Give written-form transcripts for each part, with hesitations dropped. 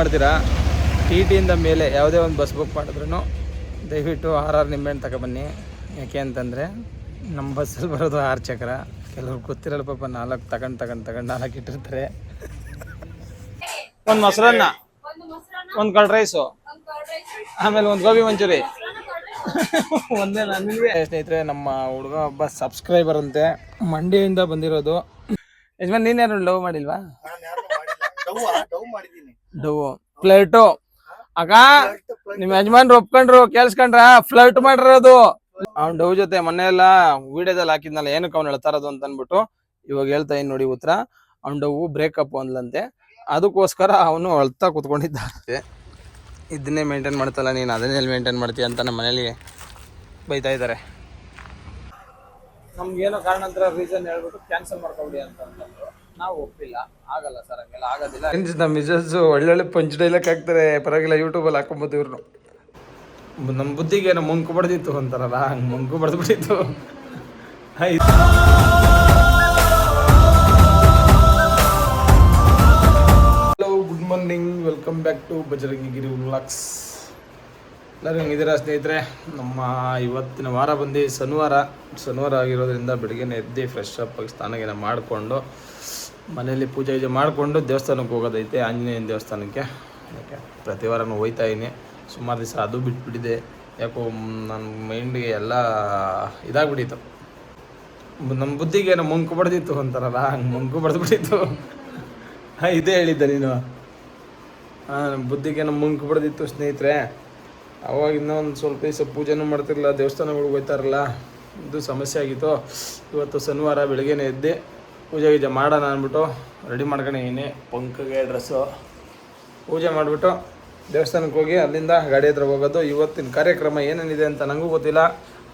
ಮಾಡ್ತೀರಾ ಟಿಟಿಯಿಂದ ಮೇಲೆ ಯಾವುದೇ ಒಂದು ಬಸ್ ಬುಕ್ ಮಾಡಿದ್ರು ದಯವಿಟ್ಟು RR ನಿಂಬೆಹಣ್ಣು ತಗೊಬನ್ನಿ. ಯಾಕೆ ಅಂತಂದರೆ ನಮ್ಮ ಬಸ್ಸಲ್ಲಿ ಬರೋದು 6 ಚಕ್ರ. ಕೆಲವ್ರು ಗೊತ್ತಿರಲ್ಲ ಪಾಪ 4 ತಗೊಂಡು 4 ಇಟ್ಟಿರ್ತಾರೆ. ಒಂದು ಮೊಸರನ್ನ, ಒಂದು ಕರ್ಡ್ ರೈಸು, ಆಮೇಲೆ ಒಂದು ಗೋಬಿ ಮಂಚೂರಿ ಒಂದೇ. ನನಗೆ ಸ್ನೇಹಿತರೆ ನಮ್ಮ ಹುಡುಗ ಒಬ್ಬ ಸಬ್ಸ್ಕ್ರೈಬರ್ ಅಂತೆ, ಮಂಡ್ಯದಿಂದ ಬಂದಿರೋದು. ಯಜಮಾನ್ ನೀನು ಯಾರು ಲವ್ ಮಾಡಿಲ್ವಾ? ಡವ್ ಫ್ಲರ್ಟು ಅಕ್ಕ ನಿಮ್ ಯಜಮಾನ್ರು ಒಪ್ಕೊಂಡ್ರು ಕೇಳಿಸ್ಕೊಂಡ್ರ ಫ್ಲರ್ಟ್ ಮಾಡಿರೋದು. ಅವ್ನ್ ಡವ್ ಜೊತೆ ಮೊನ್ನೆಲ್ಲ ವಿಡಿಯೋದಲ್ಲಿ ಹಾಕಿದ್ನಲ್ಲ ಏನಕ್ಕೆ ಅವ್ನು ಹೇಳ್ತಾ ಇರೋದು ಅಂತ ಅನ್ಬಿಟ್ಟು ಇವಾಗ ಹೇಳ್ತಾ ಇನ್ ನೋಡಿ ಉತ್ತರ. ಅವ್ನ್ ಡವ್ ಬ್ರೇಕಪ್ ಅಂದ್ಲಂತೆ, ಅದಕ್ಕೋಸ್ಕರ ಅವನು ಅಳ್ತಾ ಕುತ್ಕೊಂಡಿದ್ದಂತೆ. ಇದನ್ನೇ ಮೇಂಟೈನ್ ಮಾಡ್ತಲ್ಲ ನೀನು ಅದನ್ನೇ ಮೇಂಟೈನ್ ಮಾಡ್ತೀಯ ಅಂತ ನಮ್ಮ ಮನೇಲಿ ಬೈತಾ ಇದ್ದಾರೆ. ನಮ್ಗೇನೋ ಕಾರಣಾಂತರ ರೀಸನ್ ಹೇಳ್ಬಿಟ್ಟು ಕ್ಯಾನ್ಸಲ್ ಮಾಡ್ಕೊಬಿಡಿ ಅಂತಂದ್ರು. ನಾವು ಒಪ್ಪಿಲ್ಲ, ಆಗಲ್ಲ ಸರ್, ಹಂಗೆಲ್ಲ ಆಗೋದಿಲ್ಲ. ನಮ್ಮ ಮಿಸಸ್ ಒಳ್ಳೊಳ್ಳೆ ಪಂಚ್ ಡೈಲಾಗ್ ಹಾಕ್ತಾರೆ, ಪರವಾಗಿಲ್ಲ ಯೂಟ್ಯೂಬಲ್ಲಿ ಹಾಕೊಂಬೋದು ಇವ್ರು. ನಮ್ಮ ಬುದ್ಧಿಗೆ ಏನೋ ಮುಂಕು ಬಡ್ದಿತ್ತು ಅಂತಾರಲ್ಲ, ಹಂಗೆ ಮುಂಕು ಬಡ್ದ್ಬಿಟ್ಟಿತ್ತು. Hello, good morning, welcome back to Bajrangi Giri vlogs. ಎಲ್ಲರೂ ಹೆಂಗಿದ್ದೀರಾ ಸ್ನೇಹಿತರೆ? ನಮ್ಮ ಇವತ್ತಿನ ವಾರ ಬಂದು ಶನಿವಾರ ಆಗಿರೋದ್ರಿಂದ ಬೆಳಗ್ಗೆ ಎದ್ದು ಫ್ರೆಶ್ ಅಪ್ ಆಗಿ ಸ್ನಾನ ಮಾಡಿಕೊಂಡು ಮನೇಲಿ ಪೂಜೆ ಮಾಡಿಕೊಂಡು ದೇವಸ್ಥಾನಕ್ಕೆ ಹೋಗೋದೈತೆ, ಆಂಜನೇಯನ ದೇವಸ್ಥಾನಕ್ಕೆ. ಯಾಕೆ ಪ್ರತಿ ವಾರನೂ ಹೋಯ್ತಾ ಇದ್ದೀನಿ. ಸುಮಾರು ದಿವಸ ಅದು ಬಿಟ್ಬಿಟ್ಟಿದೆ, ಯಾಕೋ ನನ್ನ ಮೈಂಡಿಗೆ ಎಲ್ಲ ಇದಾಗ್ಬಿಟ್ಟಿತ್ತು. ನಮ್ಮ ಬುದ್ಧಿಗೆ ಏನೋ ಮುಂಕು ಬಡ್ದಿತ್ತು ಅಂತಾರಲ್ಲ, ಹಂಗೆ ಮುಂಕು ಬಡ್ದ್ಬಿಟ್ಟಿತ್ತು. ಇದೇ ಹೇಳಿದ್ದೆ ನೀನು. ನಮ್ಮ ಬುದ್ಧಿಗೆ ಮುಂಕು ಬಡ್ದಿತ್ತು ಸ್ನೇಹಿತರೆ. ಅವಾಗ ಇನ್ನೊಂದು ಸ್ವಲ್ಪ ದಿವಸ ಪೂಜೆನೂ ಮಾಡ್ತಿರಲಿಲ್ಲ, ದೇವಸ್ಥಾನಗಳಿಗೆ ಹೋಗ್ತಾರಲ್ಲ, ಇದು ಸಮಸ್ಯೆ ಆಗಿತ್ತು. ಇವತ್ತು ಶನಿವಾರ ಬೆಳಗ್ಗೆನೇ ಎದ್ದು ಪೂಜೆ ಮಾಡೋಣ ಅಂದ್ಬಿಟ್ಟು ರೆಡಿ ಮಾಡ್ಕೊಂಡಿದ್ದೀನಿ. ಪಂಕಗೆ ಡ್ರೆಸ್ಸು ಪೂಜೆ ಮಾಡಿಬಿಟ್ಟು ದೇವಸ್ಥಾನಕ್ಕೆ ಹೋಗಿ ಅಲ್ಲಿಂದ ಗಾಡಿ ಹತ್ರ ಹೋಗೋದು. ಇವತ್ತಿನ ಕಾರ್ಯಕ್ರಮ ಏನೇನಿದೆ ಅಂತ ನನಗೂ ಗೊತ್ತಿಲ್ಲ.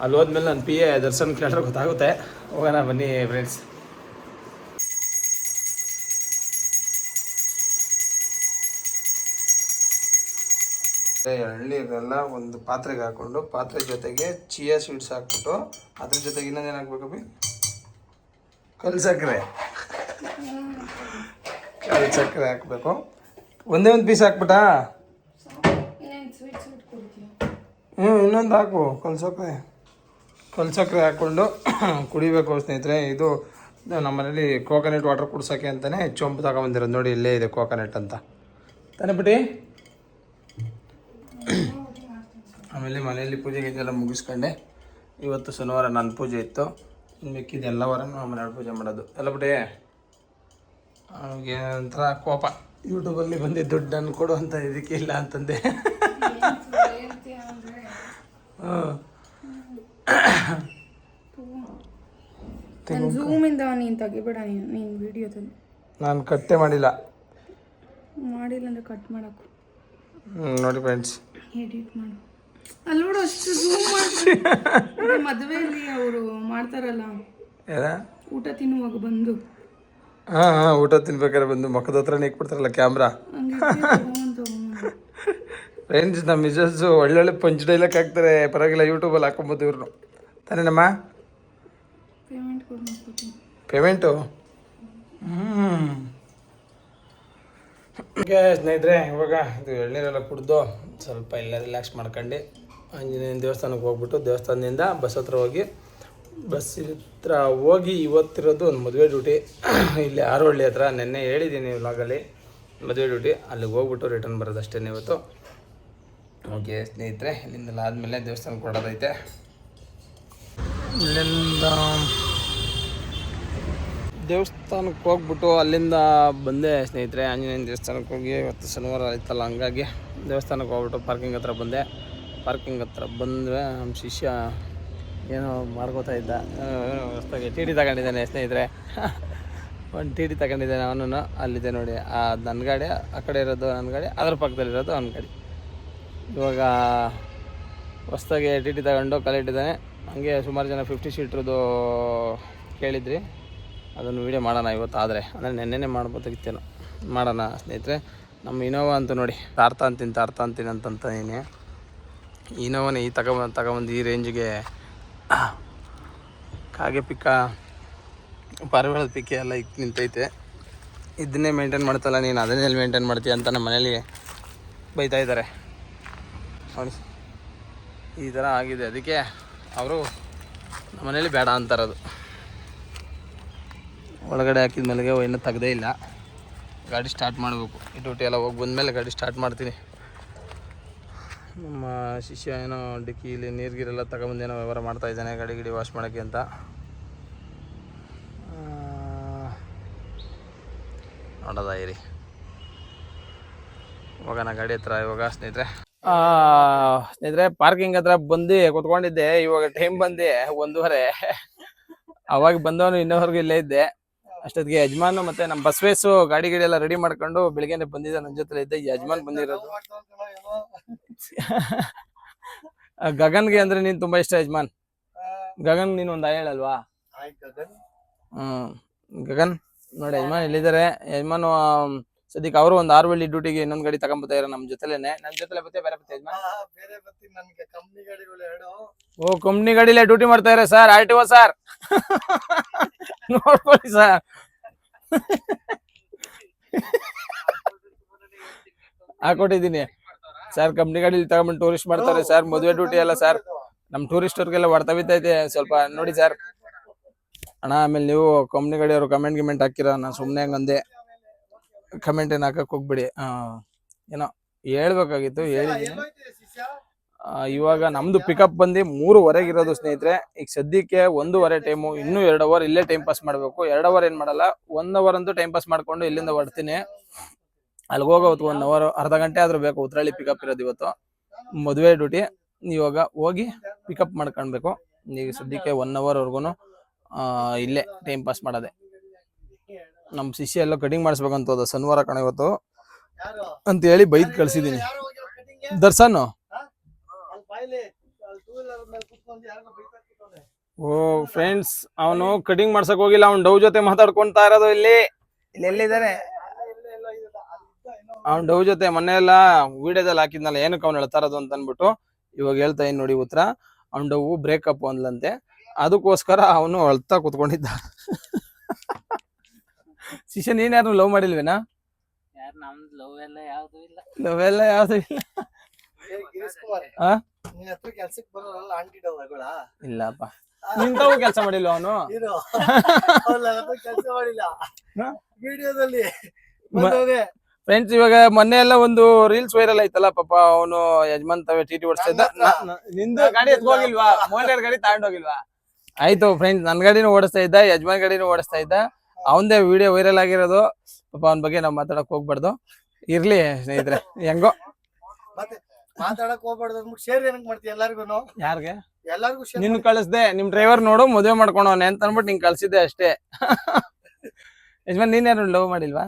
ಅಲ್ಲಿ ಹೋದ್ಮೇಲೆ ನನ್ನ PA ದರ್ಶನ್ ಕೇಳಿದ್ರೆ ಗೊತ್ತಾಗುತ್ತೆ. ಹೋಗೋಣ ಬನ್ನಿ ಫ್ರೆಂಡ್ಸ್. ಎಳ್ನೀರೆಲ್ಲ ಒಂದು ಪಾತ್ರೆಗೆ ಹಾಕ್ಕೊಂಡು, ಪಾತ್ರೆ ಜೊತೆಗೆ ಚಿಯಾ ಸ್ವೀಟ್ಸ್ ಹಾಕ್ಬಿಟ್ಟು ಅದ್ರ ಜೊತೆಗೆ ಇನ್ನೊಂದೇನು ಹಾಕ್ಬೇಕಪ್ಪಿ? ಕಲ್ ಸಕ್ಕರೆ ಹಾಕಬೇಕು. ಒಂದೇ ಒಂದು ಪೀಸ್ ಹಾಕ್ಬಿಟ್ಟಾ? ಇನ್ನೊಂದು ಹಾಕು. ಕಲ್ ಸಕ್ಕರೆ ಹಾಕ್ಕೊಂಡು ಕುಡಿಬೇಕು ಸ್ನೇಹಿತರೆ. ಇದು ನಮ್ಮ ಮನೇಲಿ ಕೋಕೋನಟ್ ವಾಟರ್ ಕುಡ್ಸೋಕ್ಕೆ ಅಂತಲೇ ಚೊಂಬು ತಗೊಂಬಂದಿರೋದು. ನೋಡಿ ಇಲ್ಲೇ ಇದೆ ಕೋಕೋನಟ್ ಅಂತ ತಾನೇ ಬಿಟ್ಟು. ಆಮೇಲೆ ಮನೆಯಲ್ಲಿ ಪೂಜೆ ಗೀಜೆಲ್ಲ ಮುಗಿಸ್ಕೊಂಡೆ. ಇವತ್ತು ಶನಿವಾರ ನನ್ನ ಪೂಜೆ ಇತ್ತು, ಮಿಕ್ಕಿದ್ದು ಎಲ್ಲ ವಾರ ನಮ್ಮ ಮನೆಯವ್ರು ಪೂಜೆ ಮಾಡೋದು ಎಲ್ಲ ಬಿಟ್ಟೆ. ಅವ್ನಿಗೆ ಒಂಥರ ಕೋಪ, ಯೂಟ್ಯೂಬಲ್ಲಿ ಬಂದು ದುಡ್ಡನ್ನು ಕೊಡು ಅಂತ, ಇದಕ್ಕೆ ಇಲ್ಲ ಅಂತಂದೆ. ನಾನು ಕಟ್ಟೆ ಮಾಡಿಲ್ಲ ಅಂದ್ರೆ ಕಟ್ ಮಾಡಕ್ಕೆ ನೋಡಿ ಫ್ರೆಂಡ್ಸ್, ಎಡಿಟ್ ಮಾಡು. ಅಲ್ಲಿ ನೋಡು, ಅಷ್ಟು ಝೂಮ್ ಮಾಡ್ತಾರೆ. ಮದುವೆಯಲ್ಲಿ ಅವರು ಮಾಡ್ತಾರಲ್ಲ ಊಟ ತಿನ್ನುವಾಗ ಬಂದು, ಹಾಂ ಊಟ ತಿನ್ಬೇಕಾದ್ರೆ ಬಂದು ಮಕ್ಕದ ಹತ್ರನೇ ಇಕ್ಬಿಡ್ತಾರಲ್ಲ ಕ್ಯಾಮ್ರಾ. ಫ್ರೆಂಡ್ಸ್, ನಮ್ಮ ಮಿಸಸ್ ಒಳ್ಳೊಳ್ಳೆ ಪಂಚ್ ಡೈಲಾಗ್ ಹಾಕ್ತಾರೆ, ಪರವಾಗಿಲ್ಲ ಯೂಟ್ಯೂಬಲ್ಲಿ ಹಾಕೊಂಬೋದು ಇವ್ರು ತಾನೇನಮ್ಮ? ಪೇಮೆಂಟು ಓಕೆ ಸ್ನೇಹಿತರೆ, ಇವಾಗ ಇದು ಎಳ್ನೀರೆಲ್ಲ ಕುಡಿದು ಸ್ವಲ್ಪ ಎಲ್ಲ ರಿಲ್ಯಾಕ್ಸ್ ಮಾಡ್ಕೊಂಡು ಆಂಜನೇಯನ ದೇವಸ್ಥಾನಕ್ಕೆ ಹೋಗ್ಬಿಟ್ಟು ದೇವಸ್ಥಾನದಿಂದ ಬಸ್ ಹತ್ರ ಹೋಗಿ ಇವತ್ತಿರೋದು ಒಂದು ಮದುವೆ ಡ್ಯೂಟಿ ಇಲ್ಲಿ ಆರೋಹಳ್ಳಿ ಹತ್ರ. ನೆನ್ನೆ ಹೇಳಿದ್ದೀನಿ ವ್ಲಾಗಲ್ಲಿ, ಮದುವೆ ಡ್ಯೂಟಿ. ಅಲ್ಲಿಗೆ ಹೋಗ್ಬಿಟ್ಟು ರಿಟರ್ನ್ ಬರೋದು ಅಷ್ಟೇ ಇವತ್ತು. ಓಕೆ ಸ್ನೇಹಿತರೆ, ಇಲ್ಲಿಂದೆಲ್ಲ ಆದಮೇಲೆ ದೇವಸ್ಥಾನಕ್ಕೆ ಹೊಡೋದೈತೆ. ಇಲ್ಲಿಂದ ದೇವಸ್ಥಾನಕ್ಕೆ ಹೋಗ್ಬಿಟ್ಟು ಅಲ್ಲಿಂದ ಬಂದೆ ಸ್ನೇಹಿತರೆ. ಆಂಜನೇಯನ ದೇವಸ್ಥಾನಕ್ಕೆ ಹೋಗಿ ಇವತ್ತು ಶನಿವಾರ ಆಯ್ತಲ್ಲ, ಹಂಗಾಗಿ ದೇವಸ್ಥಾನಕ್ಕೆ ಹೋಗ್ಬಿಟ್ಟು ಪಾರ್ಕಿಂಗ್ ಹತ್ರ ಬಂದೆ. ಪಾರ್ಕಿಂಗ್ ಹತ್ರ ಬಂದರೆ ನಮ್ಮ ಶಿಷ್ಯ ಏನೋ ಮಾಡ್ಕೋತಾ ಇದ್ದ. ಹೊಸ್ದಾಗಿ ಟಿ ತಗೊಂಡಿದ್ದಾನೆ ಸ್ನೇಹಿತರೆ. ಒಂದು ಟಿ ತಗೊಂಡಿದ್ದಾನೆ ಅವನು. ಅಲ್ಲಿದೆ ನೋಡಿ, ನನ್ನ ಗಾಡಿ ಆ ಕಡೆ ಇರೋದು ನನ್ನ ಗಾಡಿ, ಅದ್ರ ಪಕ್ಕದಲ್ಲಿರೋದು ಅವ್ನ ಗಾಡಿ. ಇವಾಗ ಹೊಸ್ದಾಗಿ ಟಿ ತಗೊಂಡು ಕಲಿಟ್ಟಿದ್ದಾನೆ. ಹಂಗೆ ಸುಮಾರು ಜನ 50 ಸೀಟ್ರದ್ದು ಕೇಳಿದ್ರಿ, ಅದನ್ನು ವೀಡಿಯೋ ಮಾಡೋಣ ಇವತ್ತು. ಆದರೆ ಅಂದರೆ ನೆನ್ನೆನೇ ಮಾಡ್ಬೋದಾಗಿತ್ತೇನೋ, ಮಾಡೋಣ ಸ್ನೇಹಿತರೆ. ನಮ್ಮ ಇನೋವಾ ಅಂತೂ ನೋಡಿ, ತಾರ್ತಾ ಅಂತೀನಿ ಅಂತಂತೀನಿ. ಇನೋವಾನೇ ಈ ತಗೊಂಬಂದು ಈ ರೇಂಜಿಗೆ ಕಾಗೆ ಪಿಕ್ಕ, ಪಾರಿವಾಳದ ಪಿಕ್ಕೆ ಎಲ್ಲ ನಿಂತೈತೆ. ಇದನ್ನೇ ಮೇಂಟೈನ್ ಮಾಡ್ತಲ್ಲ ನೀನು ಅದನ್ನೇ ಮೇಂಟೈನ್ ಮಾಡ್ತೀಯ ಅಂತ ನಮ್ಮ ಮನೇಲಿ ಬೈತಾ ಇದ್ದಾರೆ ನೋಡಿ. ಈ ಥರ ಆಗಿದೆ. ಅದಕ್ಕೆ ಅವರು ಮನೇಲಿ ಬೇಡ ಅಂತಾರದು. ಒಳಗಡೆ ಹಾಕಿದ ಮೇಲೆಗೆ ಇನ್ನೂ ತೆಗ್ದೇ ಇಲ್ಲ. ಗಾಡಿ ಸ್ಟಾರ್ಟ್ ಮಾಡಬೇಕು. ಈ ಡ್ಯೂಟಿ ಎಲ್ಲ ಹೋಗಿ ಬಂದಮೇಲೆ ಗಾಡಿ ಸ್ಟಾರ್ಟ್ ಮಾಡ್ತೀನಿ. ನಮ್ಮ ಶಿಷ್ಯ ಏನೋ ಡಿಕ್ಕಿಲಿ ನೀರಿಗಿರೆಲ್ಲ ತಗೊಂಬಂದೇನೋ ವ್ಯವಹಾರ ಮಾಡ್ತಾಯಿದ್ದಾನೆ ಗಾಡಿ ಗಿಡಿ ವಾಶ್ ಮಾಡೋಕ್ಕೆ ಅಂತ. ನೋಡೋದ ಇರಿ, ಹೋಗೋಣ ಗಾಡಿ ಹತ್ರ. ಇವಾಗ ಸ್ನೇಹಿತರೆ ಪಾರ್ಕಿಂಗ್ ಹತ್ರ ಬಂದು ಕುತ್ಕೊಂಡಿದ್ದೆ. ಇವಾಗ ಟೈಮ್ ಬಂದು 1:30. ಅವಾಗ ಬಂದವನು ಇನ್ನೋವರೆಗೂ ಇಲ್ಲೇ ಇದ್ದೆ. ಅಷ್ಟೊತ್ತಿಗೆ ಯಜಮಾನ್ ಮತ್ತೆ ನಮ್ಮ ಬಸವೇಸು ಗಾಡಿ ಎಲ್ಲ ರೆಡಿ ಮಾಡ್ಕೊಂಡು ಬೆಳಿಗ್ಗೆನೆ ಬಂದಿದ್ದ. ನನ್ನ ಜೊತೆ ಇದ್ದೆ. ಯಜಮಾನ್ ಬಂದಿರೋದು. ಗಗನ್ಗೆ ಅಂದ್ರೆ ನೀನ್ ತುಂಬಾ ಇಷ್ಟ ಯಜಮಾನ್. ಗಗನ್ ನೀನ್ ಒಂದ್ ಹೇಳಲ್ವಾ? ಗಗನ್ ನೋಡಿ ಯಜಮಾನ್ ಇಲ್ಲಿದ್ದಾರೆ. ಯಜಮಾನ್ ಸದ್ಯಕ್ಕೆ ಅವರು ಒಂದು 6 ವೇಳೆ ಡ್ಯೂಟಿಗೆ ಇನ್ನೊಂದ್ ಗಾಡಿ ತಗೊಂಡ್ಬತ್ತಾ ಇರೋ ನಮ್ಮ ಜೊತೆಲೇನೆ. ನಮ್ಮ ಜೊತೆ ಬತ್ತೆ ಬೇರೆ ಬತ್ತೆ ಯಜಮಾನ್. ಓ ಕಂಪ್ನಿ ಗಾಡಿಲೇ ಡ್ಯೂಟಿ ಮಾಡ್ತಾ ಇರ ಸರ್. RTO ಸರ್ ನೋಡ್ಕೊಳ್ಳಿ ಸರ್. ಹಾಕೊಟ್ಟಿದ್ದೀನಿ ಸರ್. ಕಂಪ್ನಿ ಗಾಡಿಲಿ ತಗೊಂಡ್ಬಂದು ಟೂರಿಸ್ಟ್ ಮಾಡ್ತಾರೆ ಸರ್. ಮದುವೆ ಡ್ಯೂಟಿ ಎಲ್ಲ ಸರ್. ನಮ್ ಟೂರಿಸ್ಟ್ ಅವ್ರಿಗೆಲ್ಲ ಹೊಡ್ತವಿತೈತೆ ಸ್ವಲ್ಪ ನೋಡಿ ಸರ್. ಅಣ್ಣ ಆಮೇಲೆ ನೀವು ಕಂಪ್ನಿ ಗಾಡಿ ಅವರು ಕಮೆಂಟ್ ಹಾಕಿರ. ನಾನು ಸುಮ್ಮನೆ ಹಂಗಂದೆ. ಕಮೆಂಟ್ ಏನು ಹಾಕಕ್ ಹೋಗ್ಬಿಡಿ. ಏನೋ ಹೇಳ್ಬೇಕಾಗಿತ್ತು ಹೇಳಿದೀನಿ. ಇವಾಗ ನಮ್ದು ಪಿಕಪ್ ಬಂದು 3:15 ಇರೋದು ಸ್ನೇಹಿತರೆ. ಈಗ ಸದ್ಯಕ್ಕೆ 1:15 ಟೈಮು. ಇನ್ನೂ 2 ಅವರ್ ಇಲ್ಲೇ ಟೈಮ್ ಪಾಸ್ ಮಾಡ್ಬೇಕು. 2 ಅವರ್ ಏನ್ ಮಾಡಲ್ಲ, 1 ಅವರ್ ಅಂತೂ ಟೈಮ್ ಪಾಸ್ ಮಾಡ್ಕೊಂಡು ಇಲ್ಲಿಂದ ಹೊಡ್ತೀನಿ. ಅಲ್ಲಿಗೆ ಹೋಗೋದು 1 ಅವರ್, ಅರ್ಧ ಗಂಟೆ ಆದ್ರೂ ಬೇಕು. ಉತ್ರಳ್ಳಿ ಪಿಕಪ್ ಇರೋದು ಇವತ್ತು, ಮದುವೆ ಡ್ಯೂಟಿ. ಇವಾಗ ಹೋಗಿ ಪಿಕಪ್ ಮಾಡ್ಕೊಳ್ಬೇಕು. ಈಗ ಸದ್ಯಕ್ಕೆ 1 ಅವರ್ ವರ್ಗು ಇಲ್ಲೇ ಟೈಮ್ ಪಾಸ್ ಮಾಡೋದೆ. ನಮ್ಮ ಶಿಷ್ಯ ಎಲ್ಲ ಕಟಿಂಗ್ ಮಾಡಿಸ್ಬೇಕಂತ ಹೋದ. ಶನಿವಾರ ಕಣ ಇವತ್ತು ಅಂತ ಹೇಳಿ ಬೈದ್ ಕಳ್ಸಿದೀನಿ. ದರ್ಶನ್ ಓ ಫ್ರೆಂಡ್ಸ್, ಅವನು ಕಟಿಂಗ್ ಮಾಡ್ಸಕ್ ಹೋಗಿಲ್ಲ. ಅವ್ನು ಡವ್ ಜೊತೆ ಮಾತಾಡ್ಕೊಂತಾ ಇರೋದು. ಎಲ್ಲಿದ್ದಾರೆ ಅವ್ನು ಡವ್ ಜೊತೆ. ಮೊನ್ನೆ ಎಲ್ಲ ವಿಡಿಯೋದಲ್ಲಿ ಹಾಕಿದ್ನಲ್ಲ ಏನಕ್ಕೆ ಅವ್ನು ಹೇಳ್ತಾ ಇರೋದು ಅಂತ ಅನ್ಬಿಟ್ಟು ಇವಾಗ ಹೇಳ್ತಾ ಇನ್ ನೋಡಿ ಉತ್ತರ. ಅವ್ನು ಡವ್ ಬ್ರೇಕಪ್ ಅಂದ್ಲಂತೆ. ಅದಕ್ಕೋಸ್ಕರ ಅವನು ಅಳ್ತಾ ಕುತ್ಕೊಂಡಿದ್ದ. ಶಿಷ್ಯ ನೀನ್ ಯಾರು ಲವ್ ಮಾಡಿಲ್ವೇನಾ? ಲವ್ ಎಲ್ಲ ಯಾವ್ದು ಇಲ್ಲ. ಇಲ್ಲಪ್ಪ, ನಿಂತವು ಕೆಲಸ ಮಾಡಿಲ್ಲ ಅವನು. ಫ್ರೆಂಡ್ಸ್ ಇವಾಗ ಮೊನ್ನೆ ಎಲ್ಲ ಒಂದು ರೀಲ್ಸ್ ವೈರಲ್ ಆಯ್ತಲ್ಲ. ಪಾಪ ಅವನು ಯಜಮಾನ್ ತವೆ ಟಿ ಓಡಿಸ್ತಾ ಇದ್ದ. ನಿಂದು ಗಾಡಿ ಎತ್ಕೋಗಿಲ್ವಾ? ಮೋಲ್ಯಾರ್ ಗಾಡಿ ತಗೊಂಡೋಗಿಲ್ವಾ? ಆಯ್ತು ಫ್ರೆಂಡ್ಸ್, ನನ್ ಗಾಡಿನೂ ಓಡಿಸ್ತಾ ಇದ್ದ, ಯಜಮಾನ್ ಗಾಡಿನೂ ಓಡಿಸ್ತಾ ಇದ್ದ. ಅವಂದೇ ವಿಡಿಯೋ ವೈರಲ್ ಆಗಿರೋದು. ಪಾಪ ಅವನ ಬಗ್ಗೆ ನಾವು ಮಾತಾಡಕ್ ಹೋಗ್ಬಾರ್ದು. ಇರ್ಲಿ ಸ್ನೇಹಿತರೆ, ಹೆಂಗೋ ಮಾತಾಡಕ್ ಹೋಗ್ಬಾರ್ದು. ಶೇರ್ ಏನಕ್ ಮಾಡ್ತೀಯ ಎಲ್ಲಾರ್ಗು? ಯಾರಿಗೆ? ಎಲ್ಲಾರ್ಗು ನಿನ್ ಕಳಿಸ್ದೆ. ನಿಮ್ ಡ್ರೈವರ್ ನೋಡು ಮದುವೆ ಮಾಡ್ಕೊಂಡವನೆ ಅಂತ ಅನ್ಬಿಟ್ಟು ನಿಂಗೆ ಕಳ್ಸಿದ್ದೆ ಅಷ್ಟೇ. ಯಜಮಾನ್ ನೀನ್ ಯಾರು ಲವ್ ಮಾಡಿಲ್ವಾ?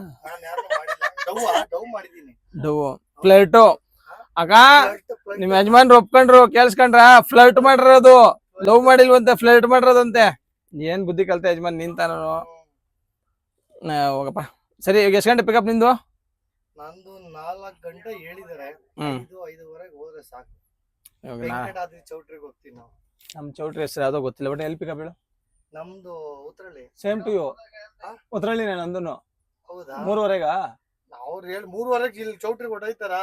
ಡವ್ ಫ್ಲರ್ಟು ಅಕ್ಕ. ನಿಮ್ ಯಜಮಾನ್ರು ಒಪ್ಕೊಂಡ್ರು, ಕೇಳಿಸ್ಕೊಂಡ್ರ? ಫ್ಲರ್ಟ್ ಮಾಡಿರೋದು, ಲವ್ ಮಾಡಿಲ್ವಂತೆ, ಫ್ಲರ್ಟ್ ಮಾಡಿರೋದಂತೆ. ಏನ್ ಬುದ್ಧಿ ಕಲ್ತ ಯಜಮಾನ್ ನಿನ್ ತಾನು. ಹೋಗಪ್ಪ ಸರಿ. ಈಗ ಎಷ್ಟು ಗಂಟೆ ಪಿಕಪ್ ನಿಂದು? ನಂದು 4 ಗಂಟೆ ಹೇಳಿದಾರೆ. 5:05 ಹೋದ್ರೆ ಸಾಕು. ಚೌಟ್ರಿಗೆ ಹೋಗ್ತೀವಿ ನಾವು. ನಮ್ ಚೌಟ್ರಿ ಹೆಸರು ಯಾವ್ದೋ ಗೊತ್ತಿಲ್ಲ, ಬಟ್ ಎಲ್ಲಿ ಪಿಕಪ್ ಹೇಳು? ನಮ್ದು ಉತ್ರಳ್ಳಿ. Same to you. ಉತ್ರಳ್ಳಿನೇ ನಂದು. ಹೌದಾ? 3:15 ಅವ್ರು 3:15 ಇಲ್ಲಿ ಚೌಟ್ರಿಗೆ ಹೊಡೋಯ್ತಾರ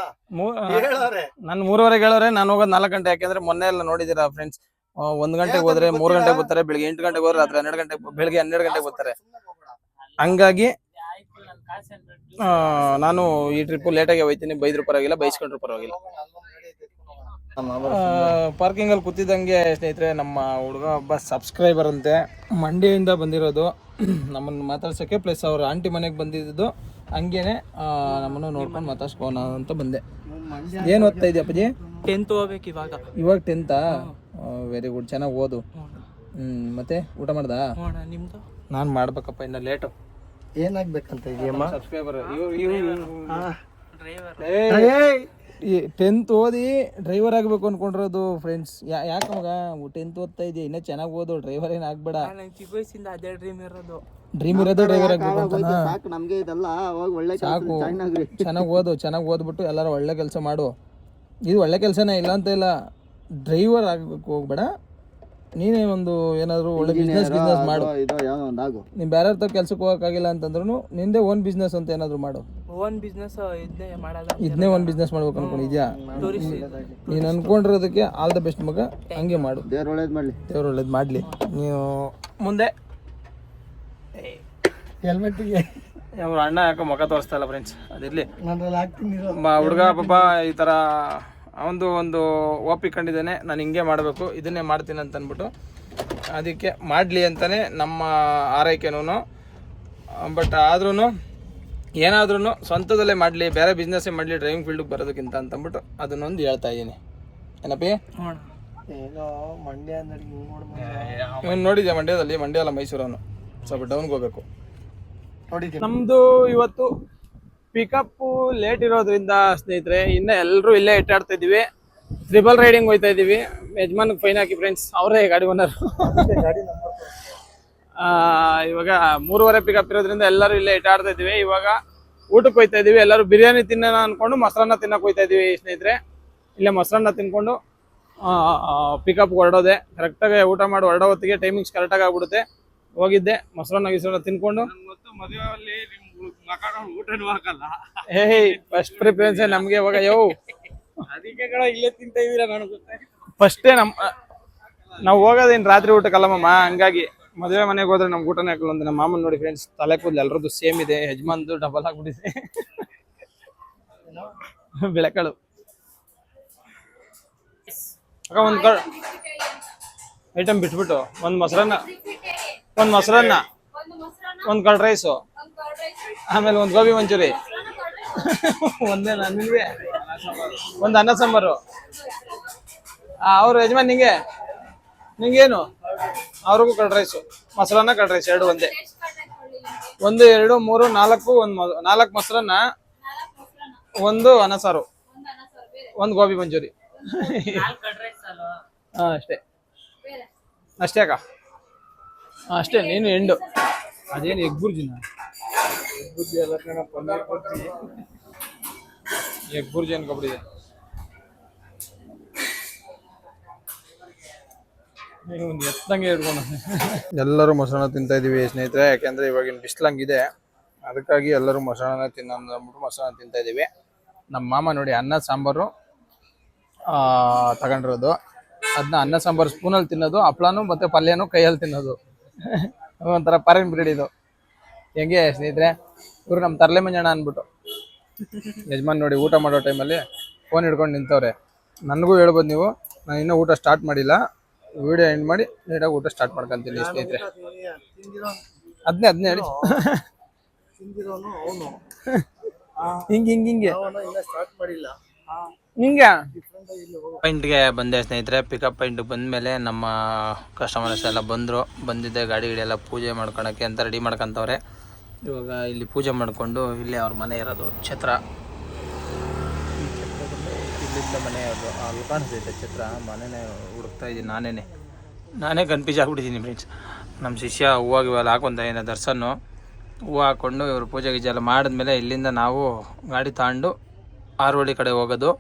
ಹೇಳೋರೆ. ನಾನು 3:15 ಹೇಳೋರೆ. ನಾನು ಹೋಗೋದು 4 ಗಂಟೆ. ಯಾಕೆಂದ್ರೆ ಮೊನ್ನೆ ಎಲ್ಲ ನೋಡಿದಿರಾ ಫ್ರೆಂಡ್ಸ್, 1 ಗಂಟೆಗೆ ಹೋದ್ರೆ 3 ಗಂಟೆಗೆ ಬರ್ತಾರೆ. ಬೆಳಿಗ್ಗೆ 8 ಗಂಟೆಗೆ ಹೋದ್ರೆ ರಾತ್ರಿ 12 ಗಂಟೆಗೆ, ಬೆಳಿಗ್ಗೆ 12 ಗಂಟೆಗೆ ಬರ್ತಾರೆ. ಹಂಗಾಗಿ ನಾನು ಈ ಟ್ರಿಪ್ ಲೇಟಾಗಿ ಹೋಯ್ತೀನಿ. ಬೈದ್ರು ಪರವಾಗಿಲ್ಲ, ಬೈಸ್ಕೊಂಡ್ರು ಪರವಾಗಿಲ್ಲ. ಪಾರ್ಕಿಂಗ್ ಅಲ್ಲಿ ಕೂತಿದ್ದಂಗೆ ಸ್ನೇಹಿತರೆ, ನಮ್ಮ ಹುಡುಗ ಒಬ್ಬ ಸಬ್ಸ್ಕ್ರೈಬರ್ ಅಂತೆ, ಮಂಡ್ಯದಿಂದ ಬಂದಿರೋದು ನಮ್ಮನ್ನು ಮಾತಾಡ್ಸೋಕ್ಕೆ. ಪ್ಲಸ್ ಅವ್ರ ಆಂಟಿ ಮನೆಗೆ ಬಂದಿದ್ದು. ಹಂಗೇನೆ ನಮ್ಮನ್ನು ನೋಡ್ಕೊಂಡು ಮಾತಾಡ್ಸ್ಕೋಣ ಅಂತ ಬಂದೆ. ಏನು ಓದ್ತಾ ಇದೆಯಾ ಅಪ್ಪಾಜಿ? 10th ಹೋಗ್ಬೇಕು ಇವಾಗ. ಇವಾಗ 10th? ವೆರಿ ಗುಡ್, ಚೆನ್ನಾಗಿ ಓದು. ಮತ್ತೆ ಊಟ ಮಾಡ್ದಾ? ನಿಮ್ದು? ನಾನು ಮಾಡ್ಬೇಕಪ್ಪ, ಇನ್ನು ಲೇಟು. ಏನಾಗ್ಬೇಕಂತ ಇದೆಯಮ್ಮ? ಸಬ್ಸ್ಕ್ರೈಬರ್ 10th ಓದಿ ಡ್ರೈವರ್ ಆಗ್ಬೇಕು ಅನ್ಕೊಂಡಿರೋದು ಫ್ರೆಂಡ್ಸ್. ಯಾಕೆ ಮಗ 10th ಓದ್ತಾ ಇದೆಯಾ? ಇನ್ನೂ ಚೆನ್ನಾಗಿ ಓದು, ಡ್ರೈವರ್ ಏನು ಆಗ್ಬೇಡ. ಚಿಕ್ಕ ವಯಸ್ಸಿಂದ ಅದೇ ಡ್ರೀಮ್ ಇರೋದು. ಡ್ರೈವರ್ ಆಗ್ಬೇಕು ಅಂತ. ನಮ್ಗೆ ಇದೆಲ್ಲ ಸಾಕು, ಚೆನ್ನಾಗಿ ಓದು. ಚೆನ್ನಾಗಿ ಓದ್ಬಿಟ್ಟು ಎಲ್ಲರೂ ಒಳ್ಳೆ ಕೆಲಸ ಮಾಡು. ಇದು ಒಳ್ಳೆ ಕೆಲಸನೇ, ಇಲ್ಲ ಅಂತ ಇಲ್ಲ. ಡ್ರೈವರ್ ಆಗ್ಬೇಕು ಹೋಗ್ಬೇಡ, ನೀನೇ ಒಂದು ಏನಾದರೂ ಒಳ್ಳೆ ಬಿಸ್ನೆಸ್ ಮಾಡು. ಇದು ಯಾವುದೋ ಒಂದು ಆಗು. ನೀನು ಬೇರೆ ಹತ್ರ ಕೆಲ್ಸಕ್ಕೆ ಹೋಗೋಕ್ಕಾಗಿಲ್ಲ ಅಂತಂದ್ರೂ ನಿಂದೇ ಓನ್ ಬಿಸ್ನೆಸ್ ಅಂತ ಏನಾದರೂ ಮಾಡು. ಓನ್ ಬಿಸ್ನೆಸ್ ಇದನ್ನೇ ಮಾಡೋದ. ಇದನ್ನೇ ಒಂದು ಬಿಸ್ನೆಸ್ ಮಾಡ್ಬೇಕು ಅನ್ಕೊಂಡಿದ್ಯಾ? ನೀನು ಅನ್ಕೊಂಡಿರೋದಕ್ಕೆ ಆಲ್ ದ ಬೆಸ್ಟ್ ಮಗ, ಹಂಗೆ ಮಾಡು. ದೇವ್ರು ಒಳ್ಳೇದು ಮಾಡಲಿ. ದೇವ್ರು ಒಳ್ಳೇದು ಮಾಡಲಿ. ನೀವು ಮುಂದೆ ಹೆಲ್ಮೆಟ್ಟಿಗೆ ಅವ್ರ ಅಣ್ಣ ಯಾಕೋ ಮುಖ ತೋರಿಸ್ತಾ ಇಲ್ಲ ಫ್ರೆಂಡ್ಸ್, ಅದಿರಲಿ. ನಾನಲ್ಲಿ ಹಾಕ್ತೀನಿ ಹುಡುಗ ಪಾಪ ಈ ಥರ ಒಂದು ಒಪ್ಪಿಕೊಂಡಿದ್ದಾನೆ, ನಾನು ಹಿಂಗೆ ಮಾಡಬೇಕು, ಇದನ್ನೇ ಮಾಡ್ತೀನಿ ಅಂತ ಅಂದ್ಬಿಟ್ಟು. ಅದಕ್ಕೆ ಮಾಡಲಿ ಅಂತಲೇ ನಮ್ಮ ಆರೈಕೆನೂ. ಬಟ್ ಆದ್ರೂ ಏನಾದ್ರೂ ಸ್ವಂತದಲ್ಲೇ ಮಾಡಲಿ, ಬೇರೆ ಬಿಸ್ನೆಸ್ಸೇ ಮಾಡಲಿ ಡ್ರೈವಿಂಗ್ ಫೀಲ್ಡಿಗೆ ಬರೋದಕ್ಕಿಂತ ಅಂತಂದ್ಬಿಟ್ಟು ಅದನ್ನೊಂದು ಹೇಳ್ತಾ ಇದ್ದೀನಿ. ಏನಪ್ಪಿ? ಏನೋ ಮಂಡ್ಯ ಇವನು ನೋಡಿದ್ಯಾ ಮಂಡ್ಯದಲ್ಲಿ? ಮಂಡ್ಯ ಅಲ್ಲ, ಮೈಸೂರವನು. ಸ್ವಲ್ಪ ಡೌನ್ಗೆ ಹೋಗ್ಬೇಕು. ನೋಡಿದ್ದೀನಿ. ನಮ್ಮದು ಇವತ್ತು ಪಿಕಪ್ಪು ಲೇಟ್ ಇರೋದ್ರಿಂದ ಸ್ನೇಹಿತರೆ ಇನ್ನು ಎಲ್ಲರೂ ಇಲ್ಲೇ ಇಟ್ಟಾಡ್ತಾ ಇದ್ದೀವಿ. ಟ್ರಿಬಲ್ ರೈಡಿಂಗ್ ಹೋಗ್ತಾ ಇದ್ದೀವಿ. ಯಜಮಾನ್ಗೆ ಫೈನ್ ಹಾಕಿ ಫ್ರೆಂಡ್ಸ್, ಅವರೇ ಗಾಡಿ ಓನರ್. ಇವಾಗ 3:30 ಪಿಕಪ್ ಇರೋದ್ರಿಂದ ಎಲ್ಲರೂ ಇಲ್ಲೇ ಇಟ್ಟಾಡ್ತಾ ಇದ್ದೀವಿ. ಇವಾಗ ಊಟಕ್ಕೆ ಹೋಗ್ತಾ ಇದ್ದೀವಿ. ಎಲ್ಲರೂ ಬಿರಿಯಾನಿ ತಿನ್ನೋಣ ಅಂದ್ಕೊಂಡು ಮೊಸರನ್ನ ತಿನ್ನಕ್ಕೆ ಹೋಗ್ತಾ ಇದ್ದೀವಿ ಸ್ನೇಹಿತರೆ. ಇಲ್ಲೇ ಮೊಸರನ್ನ ತಿನ್ಕೊಂಡು ಪಿಕಪ್ಗೆ ಹೊರಡೋದೆ. ಕರೆಕ್ಟಾಗಿ ಊಟ ಮಾಡಿ ಹೊರಡೋ ಹೊತ್ತಿಗೆ ಟೈಮಿಂಗ್ಸ್ ಕರೆಕ್ಟಾಗಿ ಆಗ್ಬಿಡುತ್ತೆ. ಹೋಗಿದ್ದೆ ಮೊಸರನ್ನ ತಿನ್ಕೊಂಡು. ಫಸ್ಟ್ ಪ್ರಿಫರೆನ್ಸ್ ನಮ್ಗೆ ಇವಾಗ ಇಲ್ಲೇ ತಿಂತ ಇದೀರ ಫಸ್ಟೇ ನಾವು ಹೋಗೋದೇನು ರಾತ್ರಿ ಊಟಕ್ಕಲ್ಲಮ್ಮ. ಹಂಗಾಗಿ ಮದುವೆ ಮನೆಗೆ ಹೋದ್ರೆ ನಮ್ಗೆ ಊಟನೇ ಹಾಕಲ್ಲ ಅಂತ. ನಮ್ಮ ಮಾಮನ್ ನೋಡಿ ಫ್ರೆಂಡ್ಸ್, ತಲೆ ಕೂದಲು ಎಲ್ಲರದ್ದು ಸೇಮ್ ಇದೆ. ಯಜಮಾನ್ದು ಡಬಲ್ ಆಗ್ಬಿಟ್ಟಿದೆ. ಬೆಳಕಳು ಅಕ್ಕ ಒಂದು ಐಟಮ್ ಬಿಟ್ಬಿಟ್ಟು ಒಂದು ಮೊಸರನ್ನ, ಒಂದು ಕರ್ಡ್ ರೈಸು, ಆಮೇಲೆ ಒಂದು ಗೋಬಿ ಮಂಚೂರಿ, ಒಂದೇ ನಿಮಗೆ ಒಂದು ಅನ್ನ ಸಾಂಬಾರು. ಅವ್ರು ಯಜಮಾನ್ ನಿಂಗೇನು? ಅವ್ರಿಗೂ ಕರ್ಡ್ ರೈಸು, ಮೊಸರನ್ನ, ಕರ್ಡ್ ರೈಸ್ ಎರಡು ಒಂದೇ. 1 2 3 4 4 ಮೊಸರನ್ನ, 1 ಅನ್ನ ಸಾರು, 1 ಗೋಬಿ ಮಂಚೂರಿ. ಹಾಂ ಅಷ್ಟೇ ಅಕ್ಕ, ಅಷ್ಟೇ. ನೀನು ಎಂಡು ಅದೇನು ಎಗ್ ಬುರ್ಜಿನ? ಎಗ್ ಬುರ್ಜಿ ಅನ್ಕೊಬಿಟ್ಟಿದೆ. ಎತ್ತಂಗೆ ಹಿಡ್ಕೊಂಡು ಎಲ್ಲರೂ ಮೊಸರನ್ನ ತಿಂತಾ ಇದೀವಿ ಸ್ನೇಹಿತರೆ. ಯಾಕೆಂದ್ರೆ ಇವಾಗಿನ ಬಿಸಿಲಂಗಿದೆ, ಅದಕ್ಕಾಗಿ ಎಲ್ಲರೂ ಮೊಸರನ್ನ ತಿನ್ನೋದ್ಬಿಟ್ಟು ಮೊಸರನ್ನ ತಿಂತಾ ಇದೀವಿ. ನಮ್ಮ ಮಾಮ ನೋಡಿ ಅನ್ನ ಸಾಂಬಾರು ತಗೊಂಡಿರೋದು. ಅದನ್ನ ಅನ್ನ ಸಾಂಬಾರು ಸ್ಪೂನಲ್ಲಿ ತಿನ್ನೋದು, ಹಪ್ಳನೂ ಮತ್ತು ಪಲ್ಯನೂ ಕೈಯಲ್ಲಿ ತಿನ್ನೋದು. ಒಂಥರ ಫಾರಿನ್ ಬ್ರೀಡ್ ಇದು. ಹೆಂಗೆ ಸ್ನೇಹಿತರೆ, ಇವರು ನಮ್ಮ ತರಲೆ ಮಂಜಣ್ಣ ಅಂದ್ಬಿಟ್ಟು. ಯಜಮಾನ್ ನೋಡಿ ಊಟ ಮಾಡೋ ಟೈಮಲ್ಲಿ ಫೋನ್ ಹಿಡ್ಕೊಂಡು ನಿಂತವ್ರೆ. ನನಗೂ ಹೇಳ್ಬೋದು ನೀವು, ನಾನು ಇನ್ನೂ ಊಟ ಸ್ಟಾರ್ಟ್ ಮಾಡಿಲ್ಲ. ವಿಡಿಯೋ ಎಂಡ್ ಮಾಡಿ ನೀಟಾಗಿ ಊಟ ಸ್ಟಾರ್ಟ್ ಮಾಡ್ಕೊಂತೀನಿ ಸ್ನೇಹಿತರೆ. ಅದನ್ನೇ ಹೇಳಿ ಹಿಂಗೆ ಪಾಯಿಂಟ್ಗೆ ಬಂದೆ ಸ್ನೇಹಿತರೆ. ಪಿಕಪ್ ಪಾಯಿಂಟ್ಗೆ ಬಂದಮೇಲೆ ನಮ್ಮ ಕಸ್ಟಮರ್ಸ್ ಎಲ್ಲ ಬಂದಿದ್ದೆ. ಗಾಡಿ ಎಲ್ಲ ಪೂಜೆ ಮಾಡ್ಕೊಳಕ್ಕೆ ಅಂತ ರೆಡಿ ಮಾಡ್ಕೊತವ್ರೆ. ಇವಾಗ ಇಲ್ಲಿ ಪೂಜೆ ಮಾಡಿಕೊಂಡು ಇಲ್ಲೇ ಅವ್ರ ಮನೆ ಇರೋದು ಛತ್ರ. ಇಲ್ಲಿಂದ ಮನೆ ಇರೋದು ಅಲ್ಲಿ ಕಾಣಿಸ್ತೈತೆ ಛತ್ರ. ಮನೆನೇ ಹುಡುಕ್ತಾ ಇದ್ದೀನಿ. ನಾನೇ ಕನ್ಫ್ಯೂಸ್ ಆಗ್ಬಿಟ್ಟಿದ್ದೀನಿ ಫ್ರೆಂಡ್ಸ್. ನಮ್ಮ ಶಿಷ್ಯ ಹೂವಾಗಿ ಇವೆಲ್ಲ ಹಾಕೊಂತ ದರ್ಶನ್ನು ಹೂವು ಹಾಕ್ಕೊಂಡು ಇವರು ಪೂಜೆ ಗೀಜೆ ಎಲ್ಲ ಮಾಡಿದ್ಮೇಲೆ ಇಲ್ಲಿಂದ ನಾವು ಗಾಡಿ ತಗೊಂಡು ಆರೋಳಿ ಕಡೆ ಹೋಗೋದು.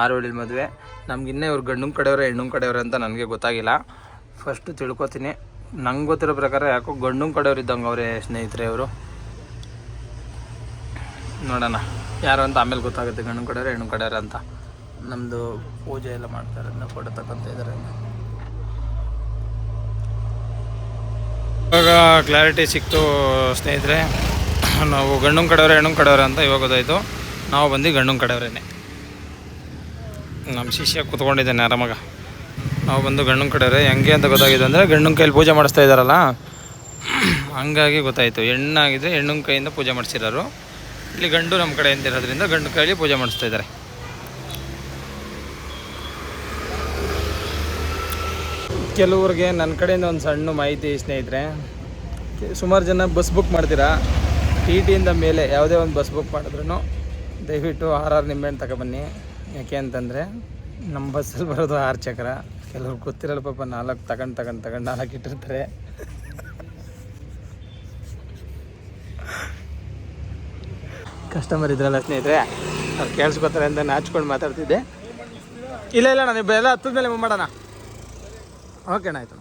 ಆರೋಳಿ ಮದುವೆ. ನಮ್ಗಿನ್ನೂ ಇವ್ರು ಗಂಡು ಕಡೆಯವ್ರೆ ಹೆಣ್ಣು ಕಡೆಯವ್ರೆ ಅಂತ ನನಗೆ ಗೊತ್ತಾಗಿಲ್ಲ. ಫಸ್ಟು ತಿಳ್ಕೊತೀನಿ. ನಂಗೆ ಗೊತ್ತಿರೋ ಪ್ರಕಾರ ಯಾಕೋ ಗಂಡು ಕಡೆಯವ್ರು ಇದ್ದಂಗೆ ಅವರೇ ಸ್ನೇಹಿತರೆ. ಇವರು ನೋಡೋಣ ಯಾರು ಅಂತ ಆಮೇಲೆ ಗೊತ್ತಾಗುತ್ತೆ, ಗಂಡು ಕಡೆಯವ್ರೆ ಹೆಣ್ಣು ಕಡೆಯವ್ರೆ ಅಂತ. ನಮ್ಮದು ಪೂಜೆ ಎಲ್ಲ ಮಾಡ್ತಾರೆ, ಫೋಟೋ ತಗೊಂತ ಇದ್ದಾರೆ. ಇವಾಗ ಕ್ಲಾರಿಟಿ ಸಿಕ್ತು ಸ್ನೇಹಿತರೆ. ನಾವು ಗಂಡು ಕಡೆಯವ್ರೆ ಹೆಣ್ಣು ಕಡೆಯವ್ರೆ ಅಂತ ಇವಾಗ ಗೊತ್ತಾಯಿತು. ನಾವು ಬಂದು ಗಂಡು ಕಡೆಯವ್ರೇನೆ. ನಮ್ಮ ಶಿಷ್ಯ ಕೂತ್ಕೊಂಡಿದ್ದಾನೆ ಆರಾಮಾಗ. ನಾವು ಬಂದು ಗಂಡು ಕಡೆಯವ್ರೆ. ಹೆಂಗೆ ಅಂತ ಗೊತ್ತಾಗಿದೆ ಅಂದರೆ ಗಂಡು ಕೈಯಲ್ಲಿ ಪೂಜೆ ಮಾಡಿಸ್ತಾ ಇದ್ದಾರಲ್ಲ, ಹಂಗಾಗಿ ಗೊತ್ತಾಯಿತು. ಹೆಣ್ಣಾಗಿದ್ದರೆ ಹೆಣ್ಣು ಕೈಯಿಂದ ಪೂಜೆ ಮಾಡಿಸಿರೋರು. ಇಲ್ಲಿ ಗಂಡು ನಮ್ಮ ಕಡೆಯಿಂದ ಇರೋದ್ರಿಂದ ಗಂಡು ಕೈಯಲ್ಲಿ ಪೂಜೆ ಮಾಡಿಸ್ತಾ ಇದ್ದಾರೆ. ಕೆಲವ್ರಿಗೆ ನನ್ನ ಕಡೆಯಿಂದ ಒಂದು ಸಣ್ಣ ಮಾಹಿತಿ ಸ್ನೇಹಿತರೆ. ಸುಮಾರು ಜನ ಬಸ್ ಬುಕ್ ಮಾಡ್ತೀರಾ. TTಯಿಂದ ಮೇಲೆ ಯಾವುದೇ ಒಂದು ಬಸ್ ಬುಕ್ ಮಾಡಿದ್ರೂ ದಯವಿಟ್ಟು 6 ನಿಂಬೆಹಣ್ಣು ತಗೊಬನ್ನಿ. ಯಾಕೆ ಅಂತಂದರೆ ನಮ್ಮ ಬಸ್ಸಲ್ಲಿ ಬರೋದು 6 ಚಕ್ರ. ಕೆಲವ್ರು ಗೊತ್ತಿರಲ್ಲ ಪಾಪ, 4 ತಗೊಂಡು 4 ಇಟ್ಟಿರ್ತಾರೆ. ಕಸ್ಟಮರ್ ಇದ್ರಲ್ಲ ಸ್ನೇಹಿತರೆ, ಅವ್ರು ಕೇಳಿಸ್ಕೊತಾರೆ ಅಂತ ನಾಚ್ಕೊಂಡು ಮಾತಾಡ್ತಿದ್ದೆ. ಇಲ್ಲ ನಾನು ಎಲ್ಲ ಹತ್ತದ ಮೇಲೆ ಮಾಡೋಣ. ಓಕೆಣ್ಣ, ಆಯಿತು.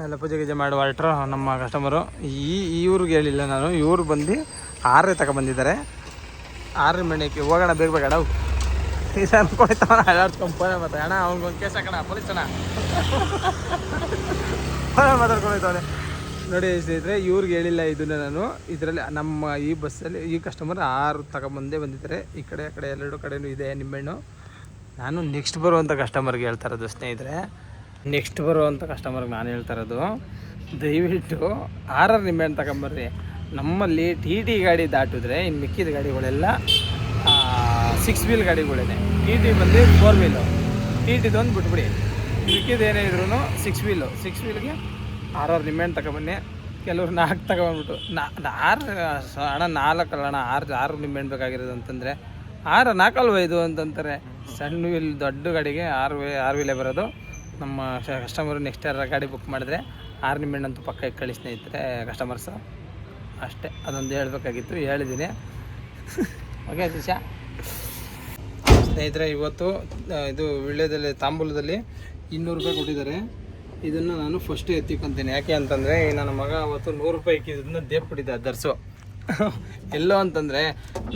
ಎಲ್ಲ ಪೂಜೆ ಗೀಜೆ ಮಾಡಿ ಹೊರಟ್ರು ನಮ್ಮ ಕಸ್ಟಮರು. ಇವ್ರಿಗೆ ಹೇಳಿಲ್ಲ ನಾನು, ಇವ್ರು ಬಂದು 6 ತಗೊಬಂದಿದ್ದಾರೆ. 6 ಮಣಿಗೆ ಹೋಗೋಣ ಬೇಗ ಬೇಡ ಇದು ಅನ್ಕೊಳ್ತಾವ ಅಲ್ಲಾಡ್ಸ್ಕೊಂಡು ಫೋನ್ ಮಾತಾಡ ಅಣ್ಣ ಅವ್ನಿಗೊಂದು ಕೇಸ್ ಹಾಕೋಣ ಪೊಲೀಸ್ ಅಣ್ಣ ಫೋನ್ ಮಾತಾಡ್ಕೊಂಡೋಯ್ತವನೆ ನೋಡಿ ಸ್ನೇಹಿತರೆ. ಇವ್ರಿಗೆ ಹೇಳಿಲ್ಲ ಇದನ್ನು ನಾನು. ಇದರಲ್ಲಿ ನಮ್ಮ ಈ ಬಸ್ಸಲ್ಲಿ ಈ ಕಸ್ಟಮರ್ 6 ತಗೊಂಬಂದೇ ಬಂದಿದ್ದಾರೆ. ಈ ಕಡೆ ಆ ಕಡೆ ಎರಡು ಕಡೆಯೂ ಇದೆ ನಿಂಬೆಹಣ್ಣು. ನಾನು ನೆಕ್ಸ್ಟ್ ಬರುವಂಥ ಕಸ್ಟಮರ್ಗೆ ಹೇಳ್ತಾ ಇರೋದು ಸ್ನೇಹಿತರೆ, ನೆಕ್ಸ್ಟ್ ಬರುವಂಥ ಕಸ್ಟಮರ್ಗೆ ನಾನು ಹೇಳ್ತಾ ಇರೋದು, ದಯವಿಟ್ಟು 6 ನಿಂಬೆಹಣ್ಣು ತಗೊಂಬರ್ರಿ. ನಮ್ಮಲ್ಲಿ ಟಿ ಗಾಡಿ ದಾಟಿದ್ರೆ ಇನ್ನು ಮಿಕ್ಕಿದ ಗಾಡಿಗಳೆಲ್ಲ 6 ವೀಲ್ ಗಾಡಿಗಳಿದೆ. ಟಿ ಬಂದು 4 ವೀಲು, ಟಿದೊಂದು ಬಿಟ್ಬಿಡಿ, ಮಿಕ್ಕಿದ ಏನೇ ಇದ್ರೂ 6 ವೀಲು. 6 ವೀಲ್ಗೆ 6 ನಿಂಬೆಹಣ್ಣು ತಗೊಬನ್ನಿ. ಕೆಲವ್ರು 4 ತಗೊಬಂದ್ಬಿಟ್ಟು 6 ಅಣ್ಣ 4 ಅಲ್ಲ ಅಣ್ಣ 6 ನಿಂಬೆಹಣ್ಣು ಬೇಕಾಗಿರೋದು ಅಂತಂದರೆ 4 ಅಲ್ವ ಇದು ಅಂತಂತಾರೆ. ಸಣ್ಣ ವೀಲ್ ದೊಡ್ಡ ಗಾಡಿಗೆ 6 ವೀಲೇ ಬರೋದು. ನಮ್ಮ ಕಸ್ಟಮರು ನೆಕ್ಸ್ಟ್ ಯಾರು ಗಾಡಿ ಬುಕ್ ಮಾಡಿದ್ರೆ 6 ನಿಂಬೆಹಣ್ಣು ಅಂತೂ ಪಕ್ಕ ಕಳಿಸಿ ಸ್ನೇಹಿತರೆ ಕಸ್ಟಮರ್ಸು. ಅಷ್ಟೇ, ಅದೊಂದು ಹೇಳ್ಬೇಕಾಗಿತ್ತು, ಹೇಳಿದ್ದೀನಿ. ಓಕೆ ದಿಶಾ ಸ್ನೇಹಿತರೆ, ಇವತ್ತು ಇದು ವಿಳ್ಯದಲ್ಲಿ ತಾಂಬೂಲದಲ್ಲಿ 200 ರೂಪಾಯಿ ಕೊಟ್ಟಿದ್ದಾರೆ. ಇದನ್ನು ನಾನು ಫಸ್ಟೇ ಎತ್ತಿಕೊಂತೀನಿ. ಯಾಕೆ ಅಂತಂದರೆ ನನ್ನ ಮಗ ಅವತ್ತು 100 ರೂಪಾಯಿ ಇಕ್ಕಿದ್ದನ್ನ ದೇಪ್ಪಿಟ್ಟಿದ್ದೆ ದರ್ಸು ಎಲ್ಲೋ ಅಂತಂದರೆ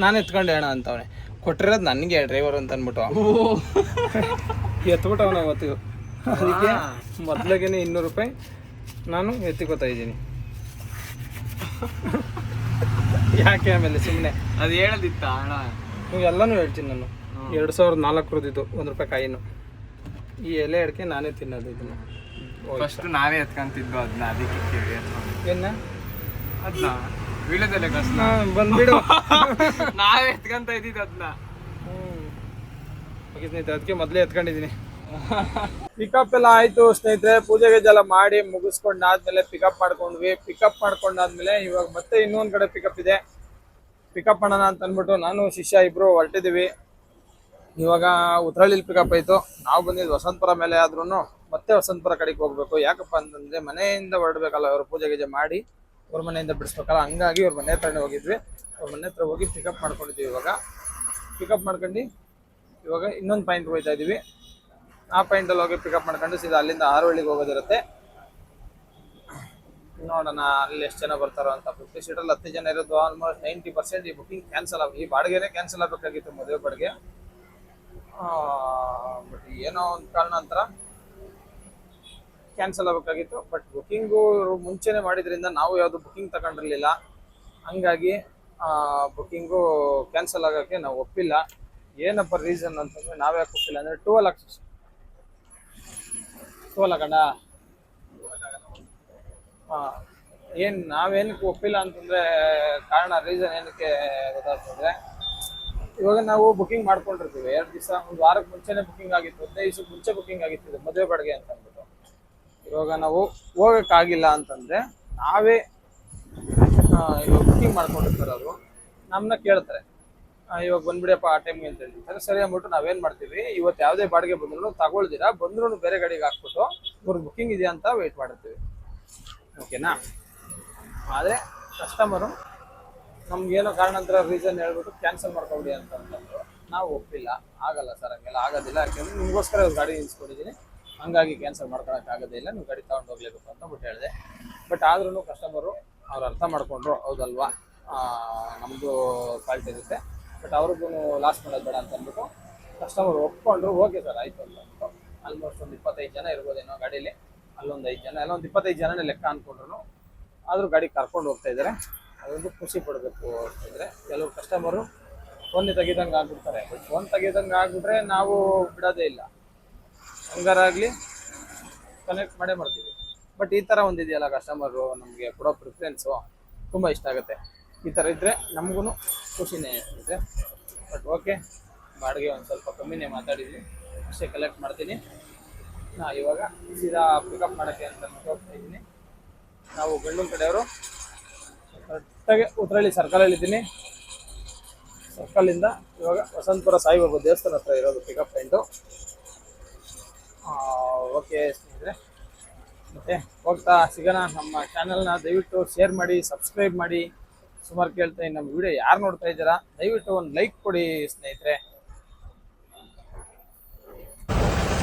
ನಾನು ಎತ್ಕೊಂಡೆ ಅಣ್ಣ ಅಂತವನೆ. ಕೊಟ್ಟಿರೋದು ನನಗೆ ಡ್ರೈವರ್ ಅಂತ ಅಂದ್ಬಿಟ್ಟು ಎತ್ಬಿಟ್ಟವನ ಅವತ್ತು. ಅದಕ್ಕೆ ಮೊದಲಿಗೆ 200 ರೂಪಾಯಿ ನಾನು ಎತ್ತಿಕೋತಾ ಇದ್ದೀನಿ. ಯಾಕೆ ಆಮೇಲೆ ಸುಮ್ಮನೆ ಅದು ಹೇಳದಿತ್ತ ಅಣ್ಣ? ನೀವು ಎಲ್ಲನೂ ಹೇಳ್ತೀನಿ ನಾನು. 2004 1 ರೂಪಾಯಿ ಕಾಯಿನು. ಈ ಎಲೆ ಅಡಿಕೆ ನಾನೇ ತಿನ್ನೋದು ಇದನ್ನು. ಫಸ್ಟ್ ನಾವೇ ಎತ್ಕೊಂತಿದ್ವು ಅದನ್ನ, ಅದಕ್ಕೆ ಕೇಳಿ ಏನ ಅದನ್ನ ವೀಳ್ಯದೆಲೆ ಕಸ್ನ ಬಂದ್ಬಿಡು ನಾವೇ ಎತ್ಕೊಂತ ಇದ್ದಿದ್ದು ಅದನ್ನ. ಓಕೆ ಸ್ನೇಹಿತರೆ, ಅದಕ್ಕೆ ಮೊದಲೇ ಎತ್ಕೊಂಡಿದ್ದೀನಿ. ಪಿಕಪ್ ಎಲ್ಲ ಆಯಿತು ಸ್ನೇಹಿತರೆ. ಪೂಜೆ ಗೀಜೆಲ್ಲ ಮಾಡಿ ಮುಗಿಸ್ಕೊಂಡಾದ್ಮೇಲೆ ಪಿಕಪ್ ಮಾಡ್ಕೊಂಡ್ವಿ. ಪಿಕಪ್ ಮಾಡ್ಕೊಂಡಾದ್ಮೇಲೆ ಇವಾಗ ಮತ್ತೆ ಇನ್ನೊಂದು ಕಡೆ ಪಿಕಪ್ ಇದೆ. ಪಿಕಪ್ ಮಾಡೋಣ ಅಂತ ಅಂದ್ಬಿಟ್ಟು ನಾನು ಶಿಷ್ಯ ಇಬ್ಬರು ಹೊರಟಿದ್ದೀವಿ. ಇವಾಗ ಉತ್ರಳ್ಳಿಲಿ ಪಿಕಪ್ ಆಯಿತು. ನಾವು ಬಂದಿದ್ದು ವಸಂತಪುರ ಮೇಲೆ ಆದ್ರೂ ಮತ್ತೆ ವಸಂತಪುರ ಕಡೆಗೆ ಹೋಗ್ಬೇಕು. ಯಾಕಪ್ಪ ಅಂತಂದರೆ ಮನೆಯಿಂದ ಹೊರಡ್ಬೇಕಲ್ಲ, ಅವರು ಪೂಜೆ ಗೀಜೆ ಮಾಡಿ ಅವ್ರ ಮನೆಯಿಂದ ಬಿಡಿಸ್ಬೇಕಲ್ಲ. ಹಂಗಾಗಿ ಅವ್ರ ಮನೆ ಹತ್ರನೇ ಹೋಗಿದ್ವಿ. ಅವ್ರ ಮನೆ ಹತ್ರ ಹೋಗಿ ಪಿಕಪ್ ಮಾಡ್ಕೊಂಡಿದ್ದೀವಿ. ಇವಾಗ ಪಿಕಪ್ ಮಾಡ್ಕೊಂಡು ಇವಾಗ ಇನ್ನೊಂದು ಪಾಯಿಂಟ್ಗೆ ಹೋಗ್ತಾ ಇದ್ದೀವಿ. ಆ ಪಾಯಿಂಟಲ್ಲಿ ಹೋಗಿ ಪಿಕಪ್ ಮಾಡ್ಕೊಂಡು ಸೀದಾ ಅಲ್ಲಿಂದ ಆರೋಹಳ್ಳಿಗೆ ಹೋಗೋದಿರುತ್ತೆ. ನೋಡೋಣ ಅಲ್ಲಿ ಎಷ್ಟು ಜನ ಬರ್ತಾರೋ ಅಂತ. 50 ಸೀಟಲ್ಲಿ 10 ಜನ ಇರೋದು. ಆಲ್ಮೋಸ್ಟ್ 90% ಈ ಬುಕ್ಕಿಂಗ್ ಕ್ಯಾನ್ಸಲ್ ಈ ಬಾಡಿಗೆನೇ ಕ್ಯಾನ್ಸಲ್ ಆಗಬೇಕಾಗಿತ್ತು, ಮದುವೆ ಬಾಡಿಗೆ. ಬಟ್ ಏನೋ ಒಂದು ಕಾರಣಾಂತರ ಕ್ಯಾನ್ಸಲ್ ಆಗಬೇಕಾಗಿತ್ತು. ಬಟ್ ಬುಕ್ಕಿಂಗು ಮುಂಚೆನೇ ಮಾಡಿದ್ರಿಂದ ನಾವು ಯಾವುದು ಬುಕ್ಕಿಂಗ್ ತಗೊಂಡಿರಲಿಲ್ಲ. ಹಂಗಾಗಿ ಬುಕ್ಕಿಂಗು ಕ್ಯಾನ್ಸಲ್ ಆಗೋಕ್ಕೆ ನಾವು ಒಪ್ಪಿಲ್ಲ. ಏನಪ್ಪ ರೀಸನ್ ಅಂತಂದರೆ ನಾವು ಯಾಕೆ ಒಪ್ಪಿಲ್ಲ ಅಂದರೆ 12 ಹಾಕಂಡ ಏನು ನಾವೇನಕ್ಕೆ ಒಪ್ಪಿಲ್ಲ ಅಂತಂದರೆ ಕಾರಣ ರೀಸನ್ ಏನಕ್ಕೆ ಗೊತ್ತಾಗ್ತದೆ. ಇವಾಗ ನಾವು ಬುಕ್ಕಿಂಗ್ ಮಾಡ್ಕೊಂಡಿರ್ತೀವಿ 2 ದಿವಸ, ಒಂದು ವಾರಕ್ಕೆ ಮುಂಚೆನೇ ಬುಕ್ಕಿಂಗ್ ಆಗಿತ್ತು, 15 ದಿವಸಕ್ಕೆ ಮುಂಚೆ ಬುಕ್ಕಿಂಗ್ ಆಗಿತ್ತು ಇದು ಮದುವೆ ಬಾಡಿಗೆ ಅಂತ ಅಂದ್ಬಿಟ್ಟು. ಇವಾಗ ನಾವು ಹೋಗೋಕ್ಕಾಗಿಲ್ಲ ಅಂತಂದರೆ ನಾವೇ ಇವಾಗ ಬುಕ್ಕಿಂಗ್ ಮಾಡ್ಕೊಂಡಿರ್ತಾರೆ ಅವರು ನಮ್ಮನ್ನ ಕೇಳ್ತಾರೆ, ಇವಾಗ ಬಂದ್ಬಿಡಿಯಪ್ಪ ಆ ಟೈಮ್ಗೆ ಅಂತ ಹೇಳ್ತಾರೆ. ಸರಿ ಅಂದ್ಬಿಟ್ಟು ನಾವೇನು ಮಾಡ್ತೀವಿ, ಇವತ್ತು ಯಾವುದೇ ಬಾಡಿಗೆ ಬಂದ್ರೂ ತಗೊಳ್ದಿರಾ ಬಂದ್ರೂ ಬೇರೆ ಗಾಡಿಗೆ ಹಾಕ್ಬಿಟ್ಟು ಇವ್ರಿಗೆ ಬುಕ್ಕಿಂಗ್ ಇದೆಯಾ ಅಂತ ವೆಯ್ಟ್ ಮಾಡಿರ್ತೀವಿ. ಓಕೆನಾ? ಆದರೆ ಕಸ್ಟಮರು ನಮ್ಗೇನೋ ಕಾರಣಾಂತರ ರೀಸನ್ ಹೇಳ್ಬಿಟ್ಟು ಕ್ಯಾನ್ಸಲ್ ಮಾಡ್ಕೊಬಿಡಿ ಅಂತಂದ್ರು. ನಾವು ಒಪ್ಪಿಲ್ಲ, ಆಗಲ್ಲ ಸರ್, ಹಂಗೆಲ್ಲ ಆಗೋದಿಲ್ಲ. ಯಾಕೆಂದರೆ ನಿಮಗೋಸ್ಕರ ಗಾಡಿ ನಿಲ್ಸ್ಕೊಂಡಿದ್ದೀನಿ, ಹಂಗಾಗಿ ಕ್ಯಾನ್ಸಲ್ ಮಾಡ್ಕೊಳಕ್ಕಾಗೋದಿಲ್ಲ, ನೀವು ಗಾಡಿ ತೊಗೊಂಡು ಹೋಗ್ಲೇಬೇಕು ಅಂತ ಬಿಟ್ಟು ಹೇಳಿದೆ. ಬಟ್ ಆದ್ರೂ ಕಸ್ಟಮರು ಅವ್ರು ಅರ್ಥ ಮಾಡಿಕೊಂಡ್ರು, ಹೌದಲ್ವಾ ನಮ್ಮದು ಫಾಲ್ಟ್ ಇರುತ್ತೆ, ಬಟ್ ಅವ್ರಿಗೂ ಲಾಸ್ ಮಾಡೋದು ಬೇಡ ಅಂತ ಅಂದ್ಬಿಟ್ಟು ಕಸ್ಟಮರ್ ಒಪ್ಕೊಂಡ್ರು. ಓಕೆ ಸರ್ ಆಯಿತು ಅಂತ ಅಂದ್ಬಿಟ್ಟು ಆಲ್ಮೋಸ್ಟ್ ಒಂದು 25 ಜನ ಇರ್ಬೋದೇನೋ ಗಾಡೀಲಿ. ಅಲ್ಲೊಂದು 5 ಜನ, ಅಲ್ಲೊಂದು 25 ಜನನೇ ಲೆಕ್ಕ ಅಂದ್ಕೊಂಡ್ರು. ಆದರೂ ಗಾಡಿ ಕರ್ಕೊಂಡು ಹೋಗ್ತಾ ಇದ್ದಾರೆ. ಅದೊಂದು ಖುಷಿ ಪಡಬೇಕು ಅಂತಂದರೆ. ಕೆಲವರು ಕಸ್ಟಮರು ಫೋನ್ ತೆಗಿದಂಗೆ ಆಗ್ಬಿಡ್ತಾರೆ. ಬಟ್ ಫೋನ್ ತೆಗಿದಂಗೆ ಆಗಿಬಿಟ್ರೆ ನಾವು ಬಿಡೋದೇ ಇಲ್ಲ, ಹಂಗಾರಾಗಲಿ ಕನೆಕ್ಟ್ ಮಾಡೇ ಮಾಡ್ತೀವಿ. ಬಟ್ ಈ ಥರ ಒಂದಿದೆಯಲ್ಲ ಕಸ್ಟಮರು ನಮಗೆ ಕೊಡೋ ಪ್ರಿಫರೆನ್ಸು ತುಂಬ ಇಷ್ಟ ಆಗುತ್ತೆ. ಈ ಥರ ಇದ್ದರೆ ನಮಗೂ ಖುಷಿನೇ ಇರುತ್ತೆ. ಬಟ್ ಓಕೆ, ಬಾಡಿಗೆ ಒಂದು ಸ್ವಲ್ಪ ಕಮ್ಮಿನೇ ಮಾತಾಡಿದ್ವಿ, ಅಷ್ಟೇ ಕಲೆಕ್ಟ್ ಮಾಡ್ತೀನಿ. ನಾ ಇವಾಗ ಸೀದಾ ಪಿಕಪ್ ಮಾಡೋಕ್ಕೆ ಅಂತ ಹೋಗ್ತಾ ಇದ್ದೀನಿ. ನಾವು ಗಂಡನ ಕಡೆಯವರು ಕರೆಕ್ಟಾಗಿ ಉತ್ರಳ್ಳಿ ಸರ್ಕಲಲ್ಲಿದ್ದೀನಿ. ಸರ್ಕಲಿಂದ ಇವಾಗ ವಸಂತಪುರ ಸಾಯಿಬಾಬಾ ದೇವಸ್ಥಾನ ಹತ್ರ ಇರೋದು ಪಿಕಪ್ ಪಾಯಿಂಟು. ಓಕೆ ಸ್ನೇಹಿತರೆ, ಮತ್ತು ಹೋಗ್ತಾ ಸಿಗೋಣ. ನಮ್ಮ ಚಾನಲ್ನ ದಯವಿಟ್ಟು ಶೇರ್ ಮಾಡಿ, ಸಬ್ಸ್ಕ್ರೈಬ್ ಮಾಡಿ. ಸುಮಾರು ಕೇಳ್ತೀನಿ, ನಮ್ಮ ವಿಡಿಯೋ ಯಾರು ನೋಡ್ತಾ ಇದ್ದೀರಾ ದಯವಿಟ್ಟು ಒಂದು ಲೈಕ್ ಕೊಡಿ ಸ್ನೇಹಿತರೆ.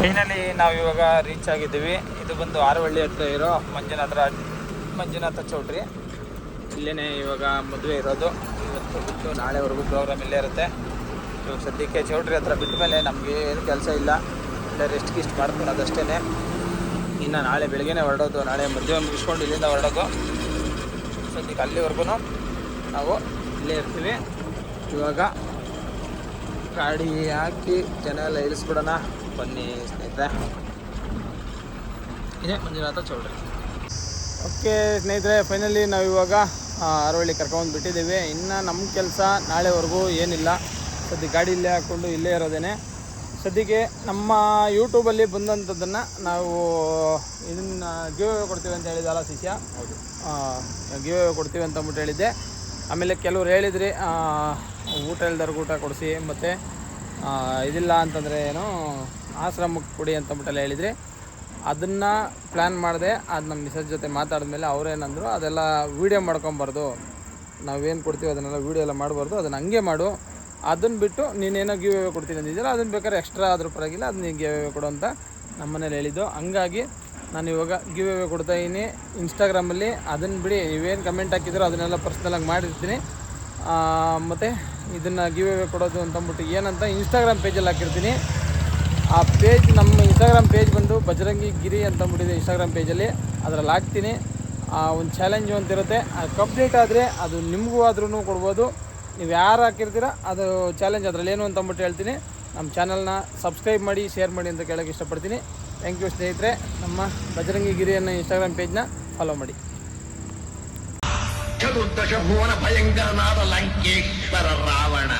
ಫೈನಲಿ ನಾವು ಇವಾಗ ರೀಚ್ ಆಗಿದ್ದೀವಿ. ಇದು ಬಂದು ಆರವಳ್ಳಿ ಹತ್ರ ಇರೋ ಮಂಜುನಾಥ ಚೌಟ್ರಿ. ಇಲ್ಲೇ ಇವಾಗ ಮದುವೆ ಇರೋದು. ಇವತ್ತು ಬಿಟ್ಟು ನಾಳೆವರೆಗೂ ಪ್ರೋಗ್ರಾಮ್ ಇಲ್ಲೇ ಇರುತ್ತೆ. ಇವಾಗ ಸದ್ಯಕ್ಕೆ ಚೌಟ್ರಿ ಹತ್ರ ಬಿಟ್ಟ ಮೇಲೆ ನಮಗೆ ಏನು ಕೆಲಸ ಇಲ್ಲ, ಇಲ್ಲೇ ರೆಸ್ಟ್ ಗಿಸ್ಟ್ ಮಾಡ್ಕೊಳೋದಷ್ಟೇ. ಇನ್ನು ನಾಳೆ ಬೆಳಗ್ಗೆನೇ ಹೊರಡೋದು. ನಾಳೆ ಮದುವೆ ಮುಗಿಸ್ಕೊಂಡು ಇಲ್ಲಿಂದ ಹೊರಡೋದು. ಸದ್ಯಕ್ಕೆ ಅಲ್ಲಿವರೆಗೂ ನಾವು ಇಲ್ಲೇ ಇರ್ತೀವಿ. ಇವಾಗ ಗಾಡಿ ಹಾಕಿ ಜನ ಎಲ್ಲ ಇಳಿಸ್ಬಿಡೋಣ ಬನ್ನಿ ಸ್ನೇಹಿತರೆ. ಇದೇ ಮಂಜುನಾಥ ಚೌಟ್ರಿ. ಓಕೆ ಸ್ನೇಹಿತರೆ, ಫೈನಲಿ ನಾವು ಇವಾಗ ಆರವಳ್ಳಿ ಕರ್ಕೊಂಡು ಬಿಟ್ಟಿದ್ದೀವಿ. ಇನ್ನು ನಮ್ಮ ಕೆಲಸ ನಾಳೆವರೆಗೂ ಏನಿಲ್ಲ. ಸದ್ಯ ಗಾಡಿ ಇಲ್ಲೇ ಹಾಕ್ಕೊಂಡು ಇಲ್ಲೇ ಇರೋದೇನೆ. ಸದ್ಯಕ್ಕೆ ನಮ್ಮ ಯೂಟ್ಯೂಬಲ್ಲಿ ಬಂದಂಥದ್ದನ್ನು ನಾವು ಇದನ್ನು ಗಿವ್ ಅವೇ ಕೊಡ್ತೀವಿ ಅಂತ ಹೇಳಿದಲ್ಲ ಶಿಷ್ಯ. ಹೌದು, ಗಿವ್ ಅವೇ ಕೊಡ್ತೀವಿ ಅಂತ ಅಂದ್ಬಿಟ್ಟು ಹೇಳಿದ್ದೆ. ಆಮೇಲೆ ಕೆಲವ್ರು ಹೇಳಿದ್ರಿ ಊಟ ಇಲ್ದವ್ರಿಗೆ ಊಟ ಕೊಡಿಸಿ, ಮತ್ತು ಇದಿಲ್ಲ ಅಂತಂದರೆ ಏನು ಆಶ್ರಮಕ್ಕೆ ಕೊಡಿ ಅಂತಂದ್ಬಿಟ್ಟೆಲ್ಲ ಹೇಳಿದ್ರಿ. ಅದನ್ನು ಪ್ಲ್ಯಾನ್ ಮಾಡಿದೆ. ಅದು ನಮ್ಮ ಮಿಸಸ್ ಜೊತೆ ಮಾತಾಡಿದ್ಮೇಲೆ ಅವರೇನಂದರು, ಅದೆಲ್ಲ ವೀಡಿಯೋ ಮಾಡ್ಕೊಬಾರ್ದು, ನಾವೇನು ಕೊಡ್ತೀವಿ ಅದನ್ನೆಲ್ಲ ವೀಡಿಯೋ ಎಲ್ಲ ಮಾಡಬಾರ್ದು, ಅದನ್ನು ಹಂಗೆ ಮಾಡು. ಅದನ್ನು ಬಿಟ್ಟು ನೀನೇನೋ ಗಿವ್ ಅವೇ ಕೊಡ್ತೀನಿ ಅಂದಿದ್ದೀರ, ಅದನ್ನು ಬೇಕಾದ್ರೆ ಎಕ್ಸ್ಟ್ರಾ ಆದರೂ ಪರವಾಗಿಲ್ಲ, ಅದನ್ನ ನೀವು ಗಿವ್ ಅವೇ ಕೊಡು ಅಂತ ನಮ್ಮ ಮನೇಲಿ ಹೇಳಿದ್ದು. ಹಂಗಾಗಿ ನಾನು ಇವಾಗ ಗಿವ್ ಅವೇ ಕೊಡ್ತಾಯಿದ್ದೀನಿ ಇನ್ಸ್ಟಾಗ್ರಾಮಲ್ಲಿ. ಅದನ್ನು ಬಿಡಿ, ನೀವೇನು ಕಮೆಂಟ್ ಹಾಕಿದ್ರೋ ಅದನ್ನೆಲ್ಲ ಪರ್ಸ್ನಲಾಗಿ ಮಾಡಿರ್ತೀನಿ. ಮತ್ತು ಇದನ್ನು ಗಿವ್ ಅವೇ ಕೊಡೋದು ಅಂತಂದ್ಬಿಟ್ಟು ಏನಂತ ಇನ್ಸ್ಟಾಗ್ರಾಮ್ ಪೇಜಲ್ಲಿ ಹಾಕಿರ್ತೀನಿ. ಆ ಪೇಜ್, ನಮ್ಮ ಇನ್ಸ್ಟಾಗ್ರಾಮ್ ಪೇಜ್ ಬಂದು ಬಜರಂಗಿ ಗಿರಿ ಅಂತಂದ್ಬಿಟ್ಟಿದೆ ಇನ್ಸ್ಟಾಗ್ರಾಮ್ ಪೇಜಲ್ಲಿ. ಅದರಲ್ಲಿ ಹಾಕ್ತೀನಿ. ಒಂದು ಚಾಲೆಂಜು ಅಂತಿರುತ್ತೆ. ಅದು ಕಂಪ್ಲೀಟ್ ಆದರೆ ಅದು ನಿಮಗೂ ಆದ್ರೂ ಕೊಡ್ಬೋದು. ನೀವು ಯಾರು ಹಾಕಿರ್ತೀರ ಅದು ಚಾಲೆಂಜ್ ಅದರಲ್ಲಿ ಏನು ಅಂತಂದ್ಬಿಟ್ಟು ಹೇಳ್ತೀನಿ. ನಮ್ಮ ಚಾನಲ್ನ ಸಬ್ಸ್ಕ್ರೈಬ್ ಮಾಡಿ, ಶೇರ್ ಮಾಡಿ ಅಂತ ಕೇಳೋಕ್ಕೆ ಇಷ್ಟಪಡ್ತೀನಿ. ಥ್ಯಾಂಕ್ ಯು ಸ್ನೇಹಿತರೆ. ನಮ್ಮ ಬಜರಂಗಿ ಗಿರಿಯನ್ನು ಇನ್ಸ್ಟಾಗ್ರಾಮ್ ಪೇಜ್ನ ಫಾಲೋ ಮಾಡಿ. ಚತುರ್ದಶ ಭುವನ ಭಯಂಕರನಾದ ಲಂಕೇಶ್ವರ ರಾವಣ